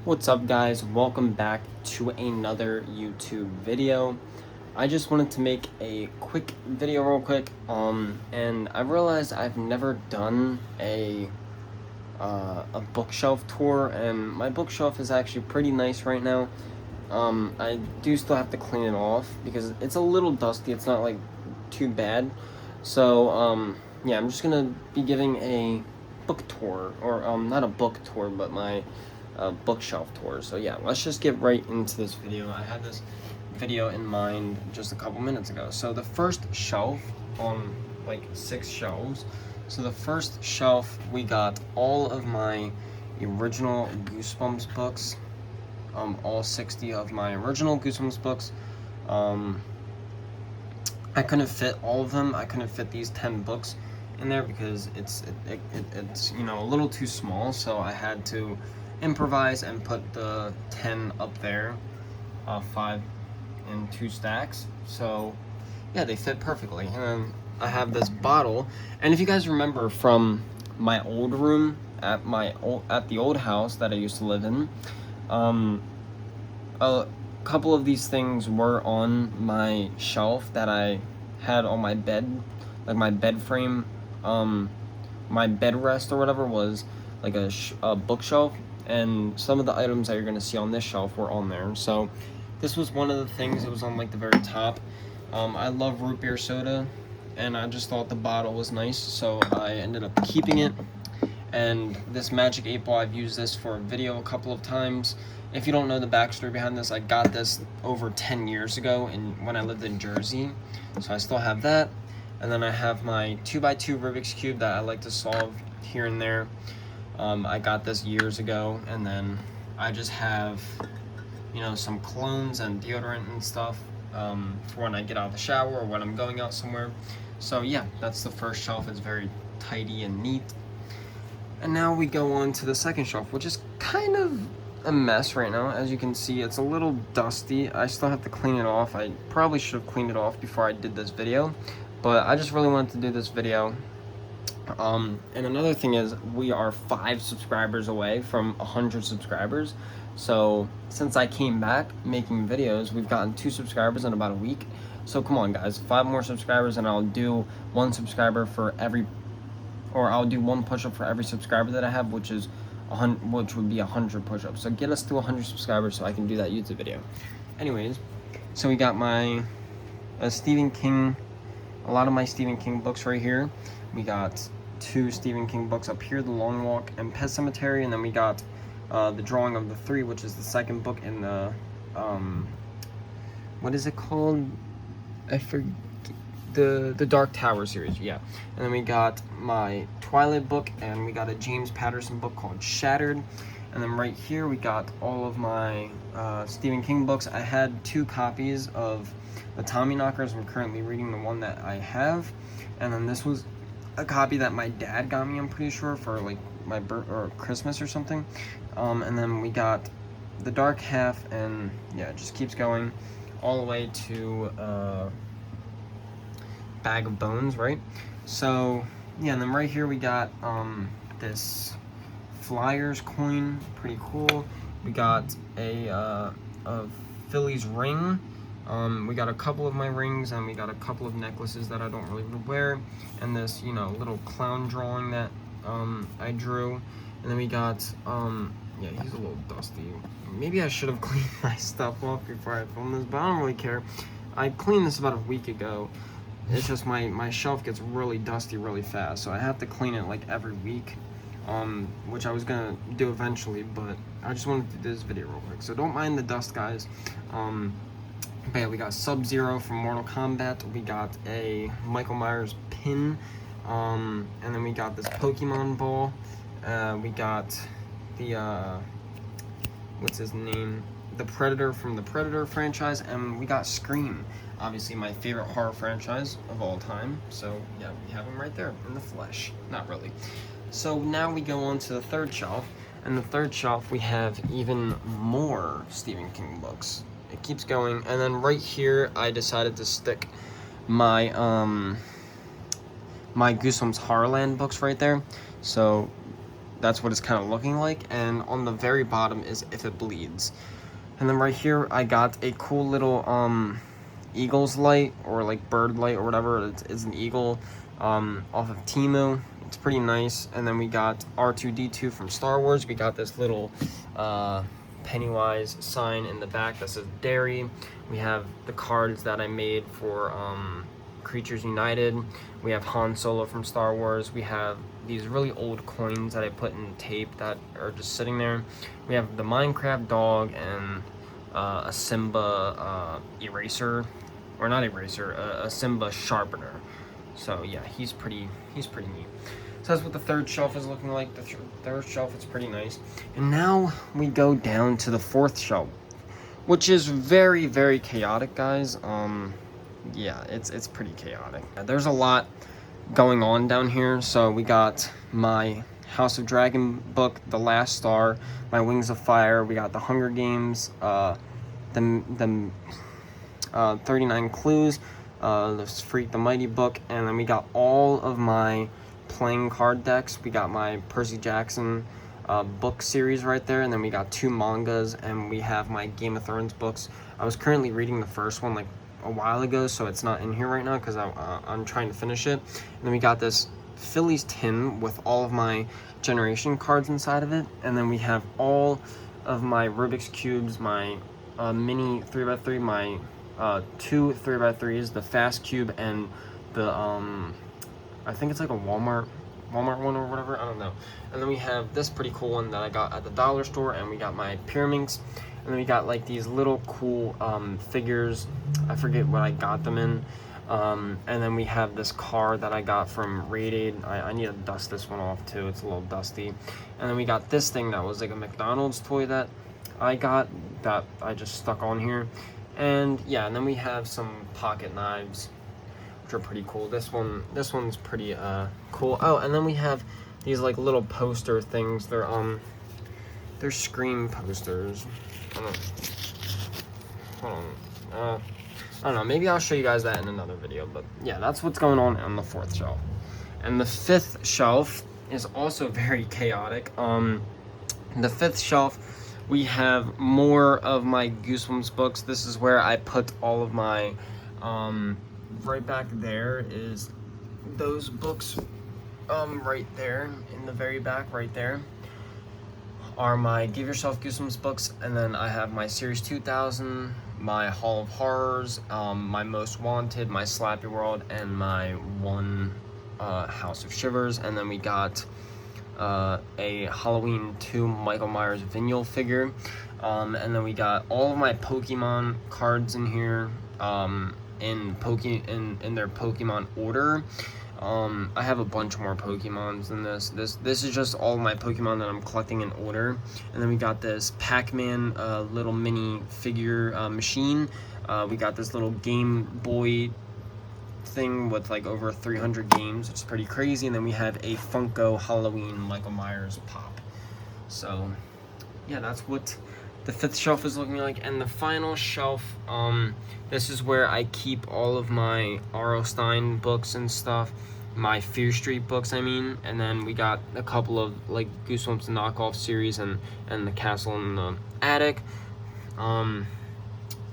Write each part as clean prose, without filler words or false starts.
What's up, guys? Welcome back to another YouTube video. I just wanted to make a quick video real quick, and I realized I've never done a bookshelf tour, and my bookshelf is actually pretty nice right now. I do still have to clean it off because it's a little dusty. It's not like too bad. So, yeah, I'm just gonna be giving a book tour, or not a book tour, but my bookshelf tour. So yeah, let's just get right into this video. I had this video in mind just a couple minutes ago. So the first shelf on like 6 shelves. So the first shelf, we got all of my original Goosebumps books. All 60 of my original Goosebumps books. I couldn't fit all of them. I couldn't fit these 10 books in there because it's a little too small, so I had to improvise and put the 10 up there, 5 in 2 stacks. So yeah, they fit perfectly. And then I have this bottle, and if you guys remember from my old room at the old house that I used to live in, a couple of these things were on my shelf that I had on my bed, like my bed frame. My bed rest or whatever was like a bookshelf, and some of the items that you're gonna see on this shelf were on there. So this was one of the things. It was on like the very top. I love root beer soda, and I just thought the bottle was nice, so I ended up keeping it. And this Magic 8 Ball, I've used this for a video a couple of times. If you don't know the backstory behind this, I got this over 10 years ago when I lived in Jersey, so I still have that. And then I have my 2x2 Rubik's Cube that I like to solve here and there. I got this years ago. And then I just have, some colognes and deodorant and stuff for when I get out of the shower or when I'm going out somewhere. So yeah, that's the first shelf. It's very tidy and neat. And now we go on to the second shelf, which is kind of a mess right now. As you can see, it's a little dusty. I still have to clean it off. I probably should have cleaned it off before I did this video, but I just really wanted to do this video. And another thing is, we are 5 subscribers away from 100 subscribers. So since I came back making videos, we've gotten 2 subscribers in about a week. So come on, guys, 5 more subscribers and I'll do 1 subscriber for every, or I'll do 1 push-up for every subscriber that I have, which would be 100 push-ups. So get us to 100 subscribers so I can do that YouTube video. Anyways, so we got my Stephen King, a lot of my Stephen King books right here. We got 2 Stephen King books up here, The Long Walk and Pet Sematary, and then we got The Drawing of the Three, which is the second book in the, what is it called? I forget. The Dark Tower series, yeah. And then we got my Twilight book, and we got a James Patterson book called Shattered. And then right here we got all of my Stephen King books. I had 2 copies of the Tommyknockers. I'm currently reading the one that I have. And then this was a copy that my dad got me, I'm pretty sure, for like my or Christmas or something. And then we got The Dark Half, and yeah, it just keeps going all the way to Bag of Bones, right? So yeah, and then right here we got this Flyers coin, pretty cool. We got a Phillies ring. We got a couple of my rings, and we got a couple of necklaces that I don't really wear, and this little clown drawing that I drew. And then we got yeah, he's a little dusty. Maybe I should have cleaned my stuff off before I filmed this, but I don't really care. I cleaned this about a week ago. It's just my shelf gets really dusty really fast, so I have to clean it like every week, which I was gonna do eventually, but I just wanted to do this video real quick, so don't mind the dust, guys. But yeah, we got Sub-Zero from Mortal Kombat, we got a Michael Myers pin, and then we got this Pokemon ball, we got the, what's his name? The Predator from the Predator franchise, and we got Scream, obviously my favorite horror franchise of all time. So yeah, we have him right there in the flesh. Not really. So now we go on to the third shelf, and the third shelf we have even more Stephen King books. It keeps going, and then right here I decided to stick my my Goosebumps Horrorland books right there. So that's what it's kind of looking like. And on the very bottom is If It Bleeds. And then right here I got a cool little eagle's light, or like bird light or whatever. It's an eagle off of Temu. It's pretty nice. And then we got R2-D2 from Star Wars. We got this little Pennywise sign in the back that says Dairy. We have the cards that I made for Creatures United. We have Han Solo from Star Wars. We have these really old coins that I put in tape that are just sitting there. We have the Minecraft dog and a Simba eraser, or not eraser, a Simba sharpener. So yeah, he's pretty neat. So that's what the third shelf is looking like. The third shelf is pretty nice. And now we go down to the fourth shelf, which is very, very chaotic, guys. Yeah, it's pretty chaotic. There's a lot going on down here. So we got my House of Dragon book, The Last Star, my Wings of Fire. We got the Hunger Games, the 39 Clues, the Freak the Mighty book, and then we got all of my playing card decks. We got my Percy Jackson book series right there, and then we got 2 mangas, and we have my Game of Thrones books. I was currently reading the first one like a while ago, so it's not in here right now because I'm trying to finish it. And then we got this Phillies tin with all of my generation cards inside of it, and then we have all of my Rubik's Cubes, my mini 3x3, my 2 3x3s, the Fast Cube, and the I think it's like a Walmart one or whatever, I don't know. And then we have this pretty cool one that I got at the dollar store, and we got my Pyraminx, and then we got like these little cool figures. I forget what I got them in. And then we have this car that I got from Rite Aid. I need to dust this one off too, it's a little dusty. And then we got this thing that was like a McDonald's toy that I got, that I just stuck on here. And yeah, and then we have some pocket knives, which are pretty cool. This one's pretty cool. Oh, and then we have these like little poster things. They're Scream posters. Hold on. I don't know, maybe I'll show you guys that in another video, but yeah, that's what's going on the fourth shelf. And the fifth shelf is also very chaotic. The fifth shelf, we have more of my Goosebumps books. This is where I put all of my, right back there is those books, right there, in the very back, right there, are my Give Yourself Goosebumps books, and then I have my Series 2000, my Hall of Horrors, my Most Wanted, my Slappy World, and my one House of Shivers. And then we got a Halloween 2 Michael Myers Vinyl figure, and then we got all of my Pokemon cards in here, in their Pokemon order. I have a bunch more Pokemons than this. This is just all my Pokemon that I'm collecting in order. And then we got this Pac-Man little mini figure machine. We got this little Game Boy thing with like over 300 games. It's pretty crazy. And then we have a Funko Halloween Michael Myers pop. So yeah, that's what the fifth shelf is looking like. And the final shelf, this is where I keep all of my R.L. Stine books and stuff, my Fear Street books, I mean. And then we got a couple of like Goosebumps knockoff series and the Castle in the Attic.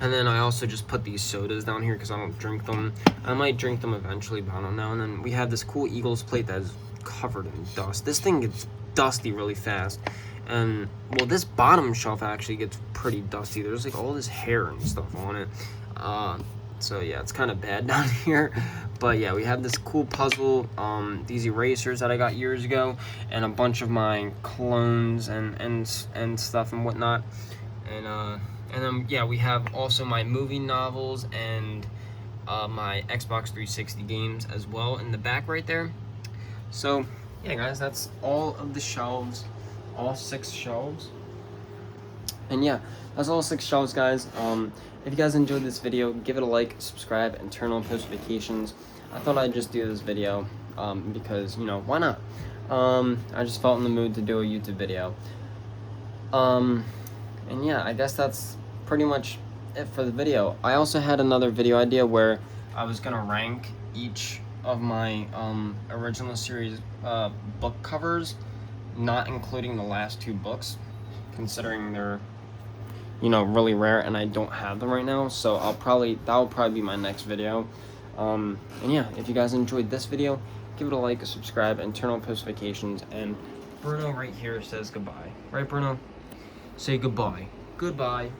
And then I also just put these sodas down here because I don't drink them. I might drink them eventually, but I don't know. And then we have this cool Eagles plate that is covered in dust. This thing gets dusty really fast. And well, this bottom shelf actually gets pretty dusty. There's like all this hair and stuff on it. So yeah, it's kind of bad down here. But yeah, we have this cool puzzle, these erasers that I got years ago, and a bunch of my clones and stuff and whatnot. And then yeah, we have also my movie novels and my Xbox 360 games as well in the back right there. So yeah, guys, that's all of the shelves. All 6 shelves. And yeah, that's all 6 shelves, guys. If you guys enjoyed this video, give it a like, subscribe, and turn on post notifications. I thought I'd just do this video because, you know, why not? I just felt in the mood to do a YouTube video. And yeah, I guess that's pretty much it for the video. I also had another video idea where I was gonna rank each of my original series book covers, not including the last 2 books, considering they're, you know, really rare and I don't have them right now. So that'll probably be my next video. And yeah, if you guys enjoyed this video, give it a like, a subscribe, and turn on post notifications. And Bruno right here says goodbye. Right, Bruno? Say goodbye. Goodbye.